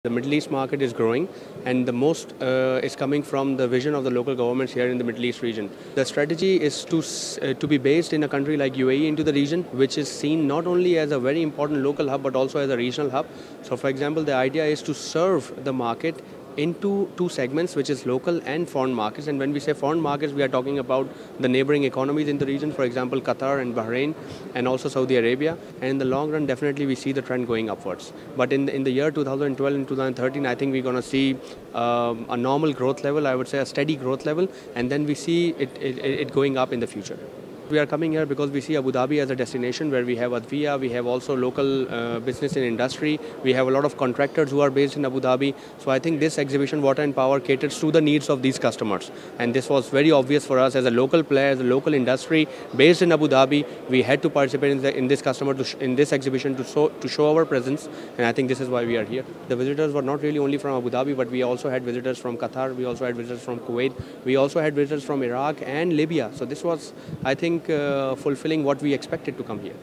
The Middle East market is growing, and the most is coming from the vision of the local governments here in the Middle East region. The strategy is to be based in a country like UAE into the region, which is seen not only as a very important local hub but also as a regional hub. So, for example, the idea is to serve the market into two segments, which is local and foreign markets. And when we say foreign markets, we are talking about the neighboring economies in the region, for example, Qatar and Bahrain, and also Saudi Arabia. And in the long run, definitely we see the trend going upwards. But in the year 2012 and 2013, I think we're going to see a normal growth level, I would say a steady growth level, and then we see it going up in the future. We are coming here because we see Abu Dhabi as a destination where we have Adviya, we have also local business and industry, we have a lot of contractors who are based in Abu Dhabi. So I think this exhibition, Water and Power, caters to the needs of these customers. And this was very obvious for us as a local player, as a local industry based in Abu Dhabi. We had to participate in this exhibition to show our presence. And I think this is why we are here. The visitors were not really only from Abu Dhabi, but we also had visitors from Qatar, we also had visitors from Kuwait, we also had visitors from Iraq and Libya. So this was, I think, fulfilling what we expected to come here.